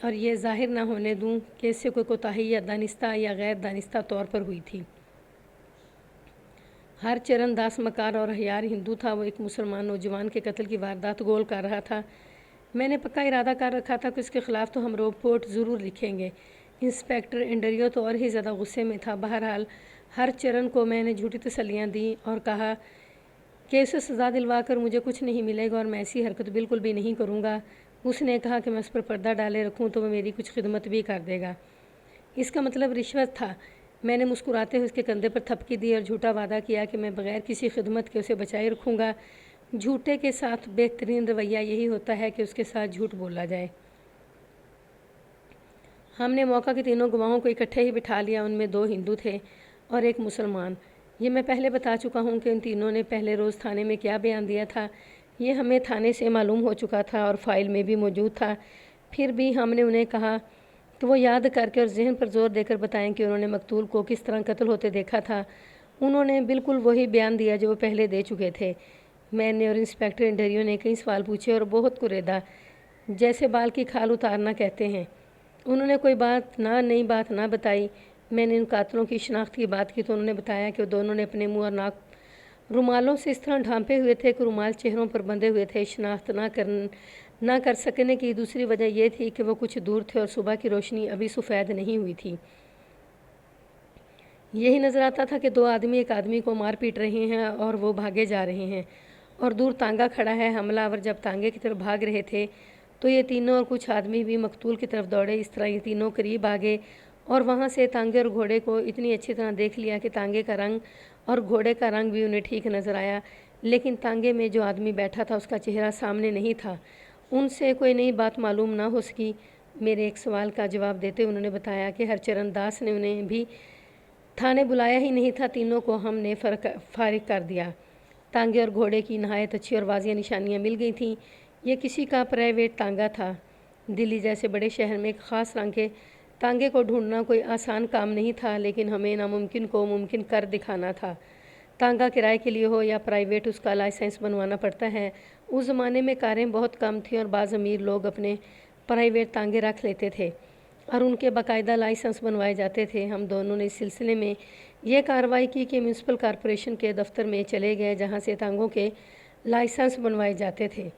اور یہ ظاہر نہ ہونے دوں کہ اس سے کوئی کوتاہی یا دانستہ یا غیر دانستہ طور پر ہوئی تھی۔ ہر چرن داس مکار اور ہیار ہندو تھا۔ وہ ایک مسلمان نوجوان کے قتل کی واردات گول کر رہا تھا۔ میں نے پکا ارادہ کر رکھا تھا کہ اس کے خلاف تو ہم رپورٹ ضرور لکھیں گے۔ انسپکٹر انڈریو تو اور ہی زیادہ غصے میں تھا۔ بہرحال ہر چرن کو میں نے جھوٹی تسلیاں دیں اور کہا کہ اسے سزا دلوا کر مجھے کچھ نہیں ملے گا اور میں ایسی حرکت بالکل بھی نہیں کروں گا۔ اس نے کہا کہ میں اس پر پردہ ڈالے رکھوں تو وہ میری کچھ خدمت بھی کر دے گا۔ اس کا مطلب رشوت تھا۔ میں نے مسکراتے ہوئے اس کے کندھے پر تھپکی دی اور جھوٹا وعدہ کیا کہ میں بغیر کسی خدمت کے اسے بچائے رکھوں گا۔ جھوٹے کے ساتھ بہترین رویہ یہی ہوتا ہے کہ اس کے ساتھ جھوٹ بولا جائے۔ ہم نے موقع کے تینوں گواہوں کو اکٹھے ہی بٹھا لیا۔ ان میں 2 ہندو تھے اور ایک مسلمان۔ یہ میں پہلے بتا چکا ہوں کہ ان تینوں نے پہلے روز تھانے میں کیا بیان دیا تھا۔ یہ ہمیں تھانے سے معلوم ہو چکا تھا اور فائل میں بھی موجود تھا۔ پھر بھی ہم نے انہیں کہا کہ وہ یاد کر کے اور ذہن پر زور دے کر بتائیں کہ انہوں نے مقتول کو کس طرح قتل ہوتے دیکھا تھا۔ انہوں نے بالکل وہی بیان دیا جو وہ پہلے دے چکے تھے۔ میں نے اور انسپکٹر انڈریو نے کئی سوال پوچھے اور بہت کوریدا، جیسے بال کی کھال اتارنا کہتے ہیں۔ انہوں نے کوئی نئی بات نہ بتائی۔ میں نے ان قاتلوں کی شناخت کی بات کی تو انہوں نے بتایا کہ وہ دونوں نے اپنے منہ اور ناک رومالوں سے اس طرح ڈھانپے ہوئے تھے کہ رومال چہروں پر بندھے ہوئے تھے۔ شناخت نہ کر سکنے کی دوسری وجہ یہ تھی کہ وہ کچھ دور تھے اور صبح کی روشنی ابھی سفید نہیں ہوئی تھی۔ یہی نظر آتا تھا کہ 2 آدمی ایک آدمی کو مار پیٹ رہے ہیں اور وہ بھاگے جا رہے ہیں اور دور تانگا کھڑا ہے۔ حملہ آور جب تانگے کی طرف بھاگ رہے تھے تو یہ تینوں اور کچھ آدمی بھی مقتول کی طرف دوڑے۔ اس طرح یہ تینوں قریب آگے اور وہاں سے تانگے اور گھوڑے کو اتنی اچھی طرح دیکھ لیا کہ تانگے کا رنگ اور گھوڑے کا رنگ بھی انہیں ٹھیک نظر آیا، لیکن تانگے میں جو آدمی بیٹھا تھا اس کا چہرہ سامنے نہیں تھا۔ ان سے کوئی نئی بات معلوم نہ ہو سکی۔ میرے ایک سوال کا جواب دیتے انہوں نے بتایا کہ ہرچرن داس نے انہیں بھی تھانے بلایا ہی نہیں تھا۔ تینوں کو ہم نے فارغ کر دیا۔ تانگے اور گھوڑے کی نہایت اچھی اور واضح نشانیاں مل گئی تھیں۔ یہ کسی کا پرائیویٹ تانگا تھا۔ دلی جیسے بڑے شہر میں ایک خاص رنگ کے تانگے کو ڈھونڈنا کوئی آسان کام نہیں تھا، لیکن ہمیں ناممکن کو ممکن کر دکھانا تھا۔ تانگا کرائے کے لیے ہو یا پرائیویٹ، اس کا لائسنس بنوانا پڑتا ہے۔ اس زمانے میں کاریں بہت کم تھیں اور بعض امیر لوگ اپنے پرائیویٹ تانگے رکھ لیتے تھے اور ان کے باقاعدہ لائسنس بنوائے جاتے تھے۔ ہم دونوں نے اس سلسلے میں یہ کارروائی کی کہ میونسپل کارپوریشن کے دفتر میں چلے گئے جہاں سے تانگوں کے لائسنس بنوائے جاتے تھے۔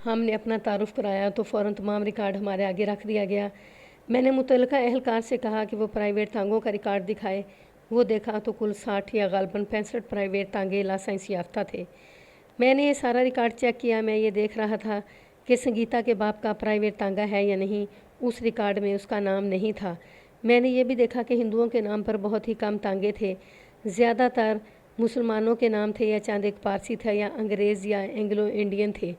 ہم نے اپنا تعارف کرایا تو فوراً تمام ریکارڈ ہمارے آگے رکھ دیا گیا۔ میں نے متعلقہ اہلکار سے کہا کہ وہ پرائیویٹ تانگوں کا ریکارڈ دکھائے۔ وہ دیکھا تو کل 60 یا غالباً 65 پرائیویٹ تانگے لائسنس یافتہ تھے۔ میں نے یہ سارا ریکارڈ چیک کیا۔ میں یہ دیکھ رہا تھا کہ سنگیتا کے باپ کا پرائیویٹ تانگا ہے یا نہیں۔ اس ریکارڈ میں اس کا نام نہیں تھا۔ میں نے یہ بھی دیکھا کہ ہندوؤں کے نام پر بہت ہی کم تانگے تھے، زیادہ تر مسلمانوں کے نام تھے یا چند ایک پارسی تھا یا انگریز یا اینگلو انڈین تھے۔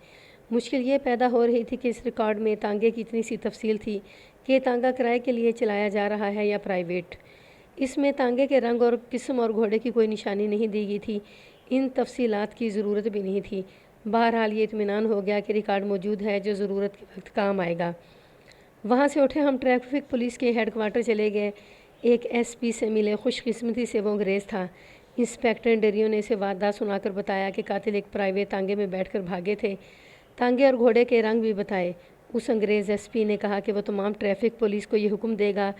مشکل یہ پیدا ہو رہی تھی کہ اس ریکارڈ میں تانگے کی اتنی سی تفصیل تھی کہ یہ تانگا کرائے کے لیے چلایا جا رہا ہے یا پرائیویٹ۔ اس میں تانگے کے رنگ اور قسم اور گھوڑے کی کوئی نشانی نہیں دی گئی تھی۔ ان تفصیلات کی ضرورت بھی نہیں تھی۔ بہرحال یہ اطمینان ہو گیا کہ ریکارڈ موجود ہے جو ضرورت کے وقت کام آئے گا۔ وہاں سے اٹھے ہم ٹریفک پولیس کے ہیڈ کوارٹر چلے گئے۔ ایک ایس پی سے ملے۔ خوش قسمتی سے وہ انگریز تھا۔ انسپکٹر انڈریو نے اسے واردات سنا کر بتایا کہ قاتل ایک پرائیویٹ تانگے میں بیٹھ کر بھاگے تھے۔ تانگے اور گھوڑے کے رنگ بھی بتائے۔ اس انگریز ایس پی نے کہا کہ وہ تمام ٹریفک پولیس کو یہ حکم دے گا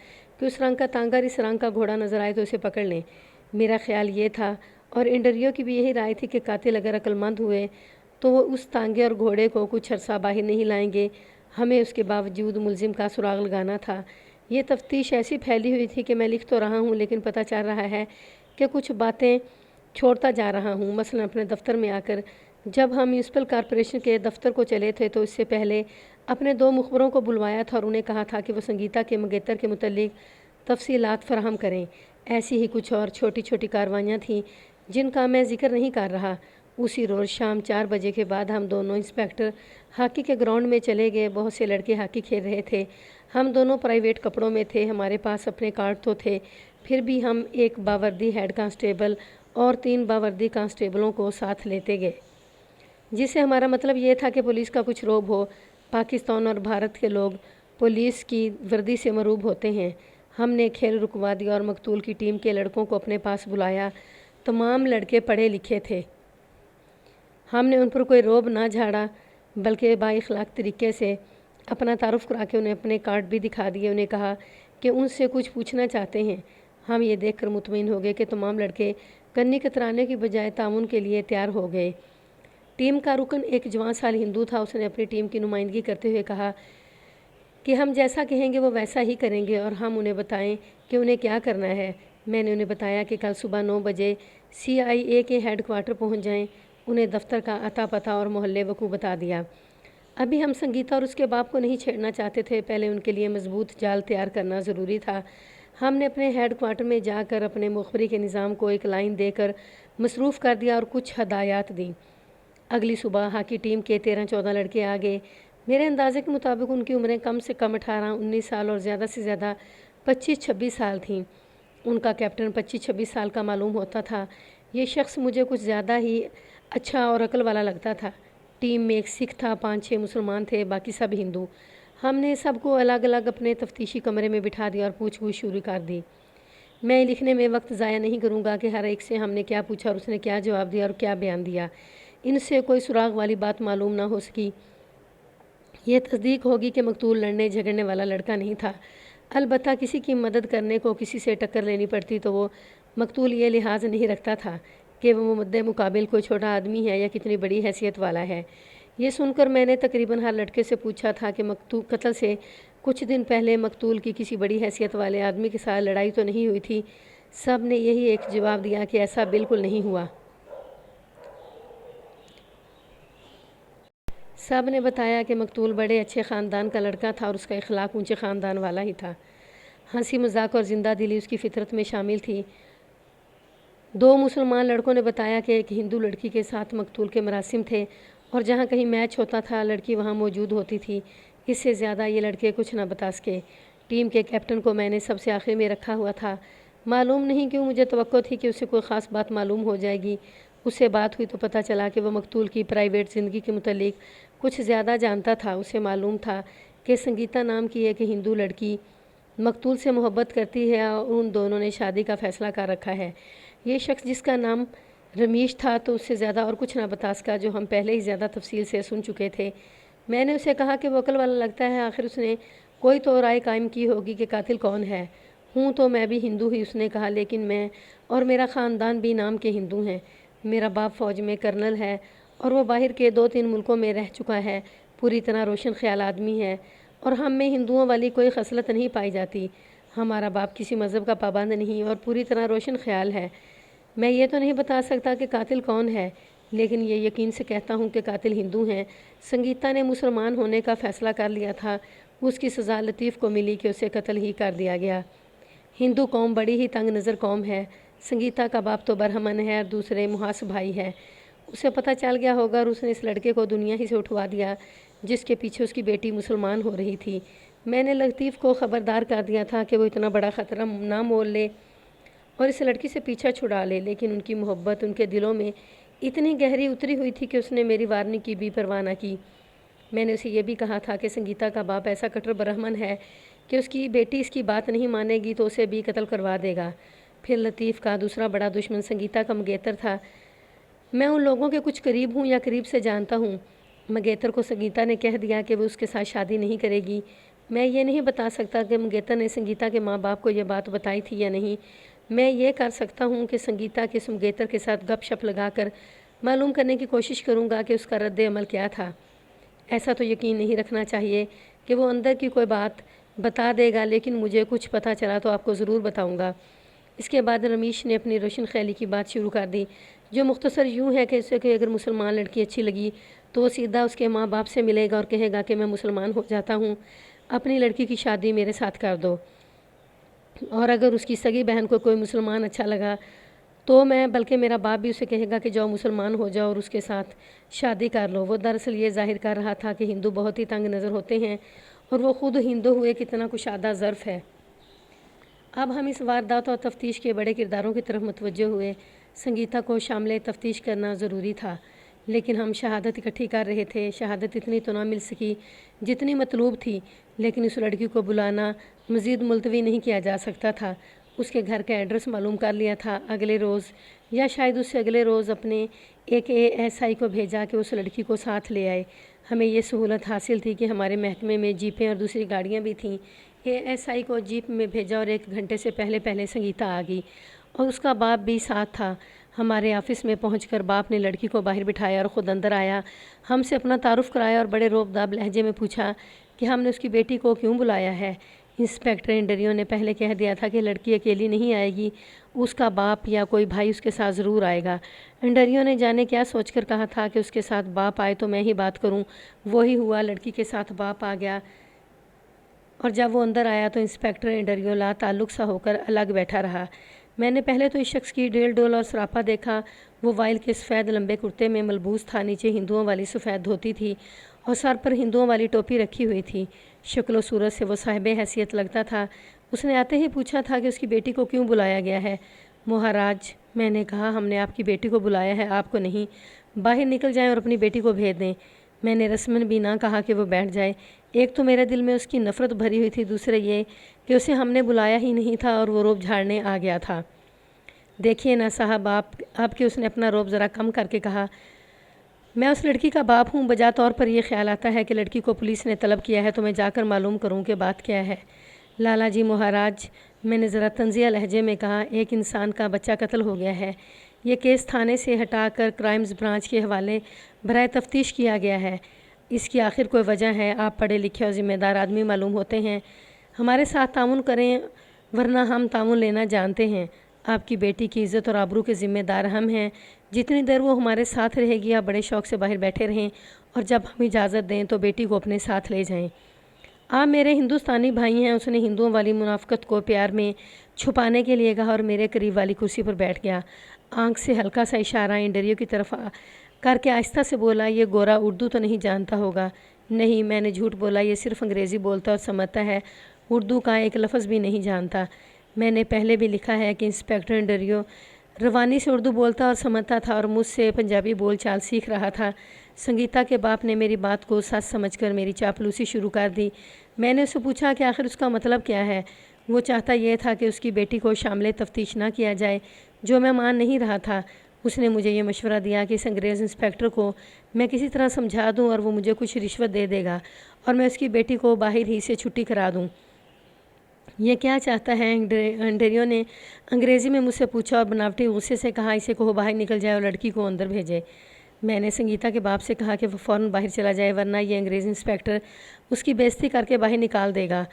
کہ اس رنگ کا تانگا اور اس رنگ کا گھوڑا نظر آئے تو اسے پکڑ لیں۔ میرا خیال یہ تھا اور انڈریو کی بھی یہی رائے تھی کہ قاتل اگر عقل مند ہوئے تو وہ اس تانگے اور گھوڑے کو کچھ عرصہ باہر نہیں لائیں گے۔ ہمیں اس کے باوجود ملزم کا سراغ لگانا تھا۔ یہ تفتیش ایسی پھیلی ہوئی تھی کہ میں لکھ تو رہا ہوں لیکن پتہ چل رہا ہے کہ کچھ باتیں چھوڑتا جا رہا ہوں۔ مثلا اپنے دفتر میں آ کر جب ہم میونسپل کارپوریشن کے دفتر کو چلے تھے تو اس سے پہلے اپنے 2 مخبروں کو بلوایا تھا اور انہیں کہا تھا کہ وہ سنگیتا کے منگیتر کے متعلق تفصیلات فراہم کریں۔ ایسی ہی کچھ اور چھوٹی چھوٹی کاروائیاں تھیں جن کا میں ذکر نہیں کر رہا۔ اسی روز شام 4 بجے کے بعد ہم دونوں انسپکٹر ہاکی کے گراؤنڈ میں چلے گئے۔ بہت سے لڑکے ہاکی کھیل رہے تھے۔ ہم دونوں پرائیویٹ کپڑوں میں تھے۔ ہمارے پاس اپنے کارڈ تو تھے، پھر بھی ہم ایک باوردی ہیڈ کانسٹیبل اور 3 باوردی کانسٹیبلوں کو ساتھ لیتے گئے، جس سے ہمارا مطلب یہ تھا کہ پولیس کا کچھ روب ہو۔ پاکستان اور بھارت کے لوگ پولیس کی وردی سے مرعوب ہوتے ہیں۔ ہم نے کھیل رکوا دیا اور مقتول کی ٹیم کے لڑکوں کو اپنے پاس بلایا۔ تمام لڑکے پڑھے لکھے تھے۔ ہم نے ان پر کوئی روب نہ جھاڑا بلکہ با اخلاق طریقے سے اپنا تعارف کرا کے انہیں اپنے کارڈ بھی دکھا دیے. انہیں کہا کہ ان سے کچھ پوچھنا چاہتے ہیں. ہم یہ دیکھ کر مطمئن ہو گئے کہ تمام لڑکے کنی کترانے کی بجائے تعاون کے لیے تیار ہو گئے. ٹیم کا رکن ایک جوان سال ہندو تھا. اس نے اپنی ٹیم کی نمائندگی کرتے ہوئے کہا کہ ہم جیسا کہیں گے وہ ویسا ہی کریں گے اور ہم انہیں بتائیں کہ انہیں کیا کرنا ہے. میں نے انہیں بتایا کہ کل صبح 9 بجے CIA کے ہیڈ کوارٹر پہنچ جائیں. انہیں دفتر کا اتا پتہ اور محلِ وقوع بتا دیا. ابھی ہم سنگیتا اور اس کے باپ کو نہیں چھیڑنا چاہتے تھے. پہلے ان کے لیے مضبوط جال تیار کرنا ضروری تھا. ہم نے اپنے ہیڈ کوارٹر میں جا کر اپنے مخبری کے نظام کو ایک لائن دے کر مصروف کر دیا اور کچھ ہدایات دیں. اگلی صبح ہاکی ٹیم کے 13-14 لڑکے آ گئے. میرے اندازے کے مطابق ان کی عمریں کم سے کم 18-19 سال اور زیادہ سے زیادہ 25-26 سال تھیں. ان کا کیپٹن 25-26 سال کا معلوم ہوتا تھا. یہ شخص مجھے کچھ زیادہ ہی اچھا اور عقل والا لگتا تھا. ٹیم میں ایک سکھ تھا، 5-6 مسلمان تھے، باقی سب ہندو. ہم نے سب کو الگ الگ اپنے تفتیشی کمرے میں بٹھا دیا اور پوچھ گچھ شروع کر دی. میں لکھنے میں وقت ضائع نہیں کروں گا کہ ہر ایک سے ہم نے کیا پوچھا اور اس نے کیا جواب دیا اور کیا بیان دیا. ان سے کوئی سراغ والی بات معلوم نہ ہو سکی. یہ تصدیق ہوگی کہ مقتول لڑنے جھگڑنے والا لڑکا نہیں تھا. البتہ کسی کی مدد کرنے کو کسی سے ٹکر لینی پڑتی تو وہ مقتول یہ لحاظ نہیں رکھتا تھا کہ وہ مدِ مقابل کوئی چھوٹا آدمی ہے یا کتنی بڑی حیثیت والا ہے. یہ سن کر میں نے تقریباً ہر لڑکے سے پوچھا تھا کہ قتل سے کچھ دن پہلے مقتول کی کسی بڑی حیثیت والے آدمی کے ساتھ لڑائی تو نہیں ہوئی تھی. سب نے یہی ایک جواب دیا کہ ایسا بالکل نہیں ہوا. سب نے بتایا کہ مقتول بڑے اچھے خاندان کا لڑکا تھا اور اس کا اخلاق اونچے خاندان والا ہی تھا. ہنسی مذاق اور زندہ دلی اس کی فطرت میں شامل تھی. 2 مسلمان لڑکوں نے بتایا کہ ایک ہندو لڑکی کے ساتھ مقتول کے مراسم تھے اور جہاں کہیں میچ ہوتا تھا لڑکی وہاں موجود ہوتی تھی. اس سے زیادہ یہ لڑکے کچھ نہ بتا سکے. ٹیم کے کیپٹن کو میں نے سب سے آخر میں رکھا ہوا تھا. معلوم نہیں کیوں مجھے توقع تھی کہ اسے کوئی خاص بات معلوم ہو جائے گی. اس سے بات ہوئی تو پتہ چلا کہ وہ مقتول کی پرائیویٹ زندگی کے متعلق کچھ زیادہ جانتا تھا. اسے معلوم تھا کہ سنگیتا نام کی ایک ہندو لڑکی مقتول سے محبت کرتی ہے اور ان دونوں نے شادی کا فیصلہ کر رکھا ہے. یہ شخص جس کا نام رمیش تھا تو اس سے زیادہ اور کچھ نہ بتا سکا جو ہم پہلے ہی زیادہ تفصیل سے سن چکے تھے. میں نے اسے کہا کہ وہ عقل والا لگتا ہے. آخر اس نے کوئی تو رائے قائم کی ہوگی کہ قاتل کون ہے. ہوں تو میں بھی ہندو ہی، اس نے کہا، لیکن میں اور میرا خاندان بھی نام کے ہندو ہیں. میرا باپ فوج میں کرنل ہے اور وہ باہر کے 2-3 ملکوں میں رہ چکا ہے. پوری طرح روشن خیال آدمی ہے اور ہم میں ہندوؤں والی کوئی خصلت نہیں پائی جاتی. ہمارا باپ کسی مذہب کا پابند نہیں اور پوری طرح روشن خیال ہے. میں یہ تو نہیں بتا سکتا کہ قاتل کون ہے، لیکن یہ یقین سے کہتا ہوں کہ قاتل ہندو ہیں. سنگیتا نے مسلمان ہونے کا فیصلہ کر لیا تھا. اس کی سزا لطیف کو ملی کہ اسے قتل ہی کر دیا گیا. ہندو قوم بڑی ہی تنگ نظر قوم ہے. سنگیتا کا باپ تو برہمن ہے اور دوسرے محاس بھائی ہے. اسے پتہ چل گیا ہوگا اور اس نے اس لڑکے کو دنیا ہی سے اٹھوا دیا جس کے پیچھے اس کی بیٹی مسلمان ہو رہی تھی. میں نے لطیف کو خبردار کر دیا تھا کہ وہ اتنا بڑا خطرہ نہ مول لے اور اس لڑکی سے پیچھا چھڑا لے، لیکن ان کی محبت ان کے دلوں میں اتنی گہری اتری ہوئی تھی کہ اس نے میری وارننگ کی بھی پرواہ نہ کی. میں نے اسے یہ بھی کہا تھا کہ سنگیتا کا باپ ایسا کٹر برہمن ہے کہ اس کی بیٹی اس کی بات نہیں مانے گی تو اسے بھی قتل کروا دے گا. پھر لطیف کا دوسرا بڑا دشمن سنگیتا کا منگیتر تھا. میں ان لوگوں کے کچھ قریب ہوں یا قریب سے جانتا ہوں. منگیتر کو سنگیتا نے کہہ دیا کہ وہ اس کے ساتھ شادی نہیں کرے گی. میں یہ نہیں بتا سکتا کہ منگیتر نے سنگیتا کے ماں باپ کو یہ بات بتائی تھی یا نہیں. میں یہ کر سکتا ہوں کہ سنگیتا کے اس منگیتر کے ساتھ گپ شپ لگا کر معلوم کرنے کی کوشش کروں گا کہ اس کا رد عمل کیا تھا. ایسا تو یقین نہیں رکھنا چاہیے کہ وہ اندر کی کوئی بات بتا دے گا، لیکن مجھے کچھ پتہ چلا تو آپ کو ضرور بتاؤں گا. اس کے بعد رمیش نے اپنی روشن خیالی کی بات شروع کر دی، جو مختصر یوں ہے کہ اسے کہ اگر مسلمان لڑکی اچھی لگی تو وہ سیدھا اس کے ماں باپ سے ملے گا اور کہے گا کہ میں مسلمان ہو جاتا ہوں، اپنی لڑکی کی شادی میرے ساتھ کر دو. اور اگر اس کی سگی بہن کو کوئی مسلمان اچھا لگا تو میں بلکہ میرا باپ بھی اسے کہے گا کہ جاؤ مسلمان ہو جاؤ اور اس کے ساتھ شادی کر لو. وہ دراصل یہ ظاہر کر رہا تھا کہ ہندو بہت ہی تنگ نظر ہوتے ہیں اور وہ خود ہندو ہوئے کتنا کشادہ ظرف ہے. اب ہم اس واردات اور تفتیش کے بڑے کرداروں کی طرف متوجہ ہوئے. سنگیتا کو شامل تفتیش کرنا ضروری تھا، لیکن ہم شہادت اکٹھی کر رہے تھے. شہادت اتنی تو نہ مل سکی جتنی مطلوب تھی، لیکن اس لڑکی کو بلانا مزید ملتوی نہیں کیا جا سکتا تھا. اس کے گھر کا ایڈریس معلوم کر لیا تھا. اگلے روز یا شاید اس سے اگلے روز اپنے ایک ASI کو بھیجا کہ اس لڑکی کو ساتھ لے آئے. ہمیں یہ سہولت حاصل تھی کہ ہمارے محکمے میں جیپیں اور دوسری گاڑیاں بھی تھیں۔ ASI کو جیپ میں بھیجا اور 1 گھنٹے سے پہلے سنگیتا آ گئی اور اس کا باپ بھی ساتھ تھا۔ ہمارے آفس میں پہنچ کر باپ نے لڑکی کو باہر بٹھایا اور خود اندر آیا، ہم سے اپنا تعارف کرایا اور بڑے روب داب لہجے میں پوچھا کہ ہم نے اس کی بیٹی کو کیوں بلایا ہے۔ انسپیکٹر انڈریو نے پہلے کہہ دیا تھا کہ لڑکی اکیلی نہیں آئے گی، اس کا باپ یا کوئی بھائی اس کے ساتھ ضرور آئے گا۔ انڈریو نے جانے کیا سوچ کر کہا تھا کہ اس کے ساتھ باپ آئے تو میں ہی بات کروں۔ وہی ہوا، لڑکی کے ساتھ باپ آ گیا اور جب وہ اندر آیا تو انسپیکٹر انڈریو لا تعلق سا ہو کر الگ بیٹھا رہا۔ میں نے پہلے تو اس شخص کی ڈیل ڈول اور سراپا دیکھا۔ وہ وائل کے سفید لمبے کرتے میں ملبوس تھا، نیچے ہندوؤں والی سفید دھوتی تھی اور سر پر ہندوؤں والی ٹوپی رکھی ہوئی تھی۔ شکل و صورت سے وہ صاحب حیثیت لگتا تھا۔ اس نے آتے ہی پوچھا تھا کہ اس کی بیٹی کو کیوں بلایا گیا ہے۔ مہاراج، میں نے کہا، ہم نے آپ کی بیٹی کو بلایا ہے، آپ کو نہیں۔ باہر نکل جائیں اور اپنی بیٹی کو بھیج دیں۔ میں نے رسماً بھی نہ کہا کہ وہ بیٹھ جائے۔ ایک تو میرے دل میں اس کی نفرت بھری ہوئی تھی، دوسرے یہ کہ اسے ہم نے بلایا ہی نہیں تھا اور وہ روب جھاڑنے آ گیا تھا۔ دیکھیے نا صاحب، آپ کے اس نے اپنا روب ذرا کم کر کے کہا، میں اس لڑکی کا باپ ہوں، بجا طور پر یہ خیال آتا ہے کہ لڑکی کو پولیس نے طلب کیا ہے تو میں جا کر معلوم کروں کہ بات کیا ہے۔ لالا جی مہاراج، میں نے ذرا طنزیہ لہجے میں کہا، ایک انسان کا بچہ قتل ہو گیا ہے۔ یہ کیس تھانے سے ہٹا کر کرائمز برانچ کے حوالے برائے تفتیش کیا گیا ہے۔ اس کی آخر کوئی وجہ ہے؟ آپ پڑھے لکھے اور ذمہ دار آدمی معلوم ہوتے ہیں، ہمارے ساتھ تعاون کریں ورنہ ہم تعاون لینا جانتے ہیں۔ آپ کی بیٹی کی عزت اور آبرو کے ذمہ دار ہم ہیں۔ جتنی دیر وہ ہمارے ساتھ رہے گی آپ بڑے شوق سے باہر بیٹھے رہیں اور جب ہم اجازت دیں تو بیٹی کو اپنے ساتھ لے جائیں۔ آپ میرے ہندوستانی بھائی ہیں۔ اس نے ہندوؤں والی منافقت کو پیار میں چھپانے کے لیے کہا اور میرے قریب والی کرسی پر بیٹھ گیا۔ آنکھ سے ہلکا سا اشارہ انڈریو کی طرف کر کے آہستہ سے بولا، یہ گورا اردو تو نہیں جانتا ہوگا؟ نہیں، میں نے جھوٹ بولا، یہ صرف انگریزی بولتا اور سمجھتا ہے، اردو کا ایک لفظ بھی نہیں جانتا۔ میں نے پہلے بھی لکھا ہے کہ انسپیکٹر انڈریو روانی سے اردو بولتا اور سمجھتا تھا اور مجھ سے پنجابی بول چال سیکھ رہا تھا۔ سنگیتا کے باپ نے میری بات کو سچ سمجھ کر میری چاپلوسی شروع کر دی۔ میں نے اسے پوچھا کہ آخر اس کا مطلب کیا ہے۔ وہ چاہتا یہ تھا کہ اس کی بیٹی کو شامل تفتیش نہ کیا جائے، جو میں مان نہیں رہا تھا۔ اس نے مجھے یہ مشورہ دیا کہ اس انگریز انسپیکٹر کو میں کسی طرح سمجھا دوں اور وہ مجھے کچھ رشوت دے دے گا اور میں اس کی بیٹی کو باہر ہی سے چھٹی کرا دوں۔ یہ کیا چاہتا ہے؟ انڈریو نے انگریزی میں مجھ سے پوچھا اور بناوٹی غصے سے کہا، اسے کہو باہر نکل جائے اور لڑکی کو اندر بھیجے۔ میں نے سنگیتا کے باپ سے کہا کہ وہ فوراً باہر چلا جائے ورنہ یہ انگریز انسپیکٹر اس کی بے عزتی کر کے باہر نکال دے گا۔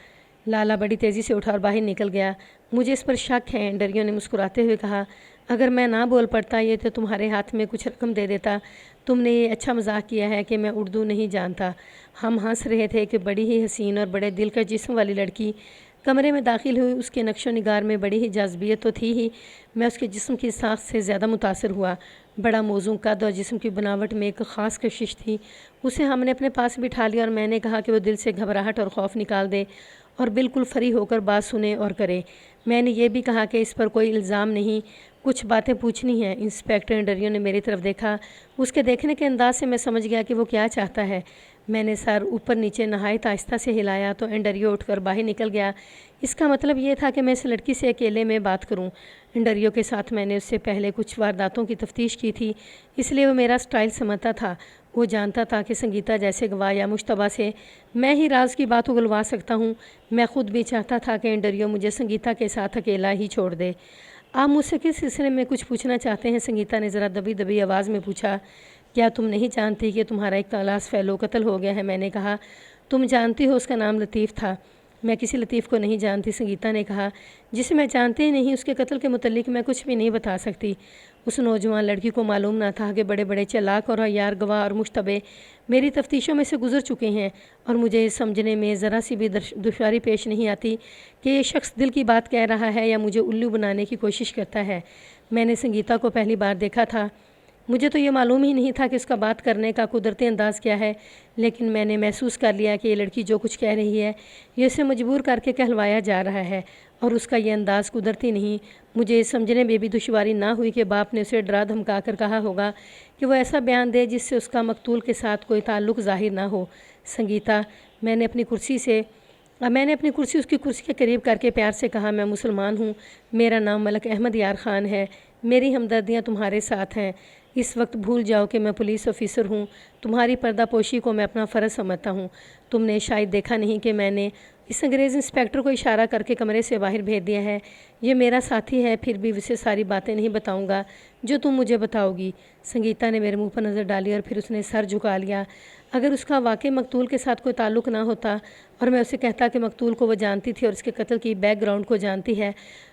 لالا بڑی تیزی سے اٹھا اور باہر نکل گیا۔ مجھے اس پر شک ہے، انڈریو نے مسکراتے ہوئے کہا، اگر میں نہ بول پڑتا یہ تو تمہارے ہاتھ میں کچھ رقم دے دیتا۔ تم نے یہ اچھا مذاق کیا ہے کہ میں اردو نہیں جانتا۔ ہم ہنس رہے تھے کہ بڑی ہی حسین اور بڑے دلکش جسم والی لڑکی کمرے میں داخل ہوئی۔ اس کے نقش و نگار میں بڑی ہی جاذبیت تو تھی ہی، میں اس کے جسم کی ساخت سے زیادہ متاثر ہوا۔ بڑا موزوں قد اور جسم کی بناوٹ میں ایک خاص کشش تھی۔ اسے ہم نے اپنے پاس بٹھا لیا اور میں نے کہا کہ وہ دل سے گھبراہٹ اور خوف نکال دے اور بالکل فری ہو کر بات سنے اور کرے۔ میں نے یہ بھی کہا کہ اس پر کوئی الزام نہیں، کچھ باتیں پوچھنی ہیں۔ انسپیکٹر انڈریو نے میری طرف دیکھا۔ اس کے دیکھنے کے انداز سے میں سمجھ گیا کہ وہ کیا چاہتا ہے۔ میں نے سر اوپر نیچے نہایت آہستہ سے ہلایا تو انڈریو اٹھ کر باہر نکل گیا۔ اس کا مطلب یہ تھا کہ میں اس لڑکی سے اکیلے میں بات کروں۔ انڈریو کے ساتھ میں نے اس سے پہلے کچھ وارداتوں کی تفتیش کی تھی، اس لیے وہ میرا سٹائل سمجھتا تھا۔ وہ جانتا تھا کہ سنگیتا جیسے گواہ یا مشتبہ سے میں ہی راز کی بات اگلوا سکتا ہوں۔ میں خود بھی چاہتا تھا کہ انڈریو مجھے سنگیتا کے ساتھ اکیلا ہی چھوڑ دے۔ آپ مجھ سے کس سلسلے میں کچھ پوچھنا چاہتے ہیں؟ سنگیتا نے ذرا دبی دبی آواز میں پوچھا۔ کیا تم نہیں جانتی کہ تمہارا ایک کلاس فیلو قتل ہو گیا ہے؟ میں نے کہا، تم جانتی ہو، اس کا نام لطیف تھا۔ میں کسی لطیف کو نہیں جانتی، سنگیتا نے کہا، جسے میں جانتی ہی نہیں، اس کے قتل کے متعلق میں کچھ بھی نہیں بتا سکتی۔ اس نوجوان لڑکی کو معلوم نہ تھا کہ بڑے بڑے چالاک اور عیار گواہ اور مشتبہ میری تفتیشوں میں سے گزر چکے ہیں اور مجھے یہ سمجھنے میں ذرا سی بھی دشواری پیش نہیں آتی کہ یہ شخص دل کی بات کہہ رہا ہے یا مجھے الو بنانے کی کوشش کرتا ہے۔ میں نے سنگیتا کو پہلی بار دیکھا تھا، مجھے تو یہ معلوم ہی نہیں تھا کہ اس کا بات کرنے کا قدرتی انداز کیا ہے، لیکن میں نے محسوس کر لیا کہ یہ لڑکی جو کچھ کہہ رہی ہے یہ اسے مجبور کر کے کہلوایا جا رہا ہے اور اس کا یہ انداز قدرتی نہیں۔ مجھے یہ سمجھنے میں بھی دشواری نہ ہوئی کہ باپ نے اسے ڈرا دھمکا کر کہا ہوگا کہ وہ ایسا بیان دے جس سے اس کا مقتول کے ساتھ کوئی تعلق ظاہر نہ ہو۔ سنگیتا، میں نے اپنی کرسی اس کی کرسی کے قریب کر کے پیار سے کہا، میں مسلمان ہوں، میرا نام ملک احمد یار خان ہے، میری ہمدردیاں تمہارے ساتھ ہیں، اس وقت بھول جاؤ کہ میں پولیس آفیسر ہوں۔ تمہاری پردہ پوشی کو میں اپنا فرض سمجھتا ہوں۔ تم نے شاید دیکھا نہیں کہ میں نے اس انگریز انسپیکٹر کو اشارہ کر کے کمرے سے باہر بھیج دیا ہے۔ یہ میرا ساتھی ہے، پھر بھی اسے ساری باتیں نہیں بتاؤں گا جو تم مجھے بتاؤ گی۔ سنگیتا نے میرے منہ پر نظر ڈالی اور پھر اس نے سر جھکا لیا۔ اگر اس کا واقعی مقتول کے ساتھ کوئی تعلق نہ ہوتا اور میں اسے کہتا کہ مقتول کو وہ جانتی تھی اور اس کے قتل کی بیک گراؤنڈ کو جانتی ہے،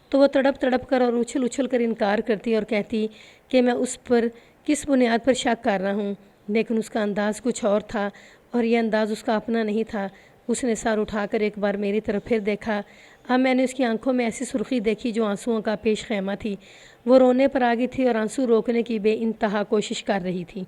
تو وہ تڑپ تڑپ کر اور اچھل اچھل کر انکار کرتی اور کہتی کہ میں اس پر کس بنیاد پر شک کر رہا ہوں۔ لیکن اس کا انداز کچھ اور تھا اور یہ انداز اس کا اپنا نہیں تھا۔ اس نے سر اٹھا کر ایک بار میری طرف پھر دیکھا۔ اب میں نے اس کی آنکھوں میں ایسی سرخی دیکھی جو آنسوؤں کا پیش خیمہ تھی۔ وہ رونے پر آ گئی تھی اور آنسو روکنے کی بے انتہا کوشش کر رہی تھی۔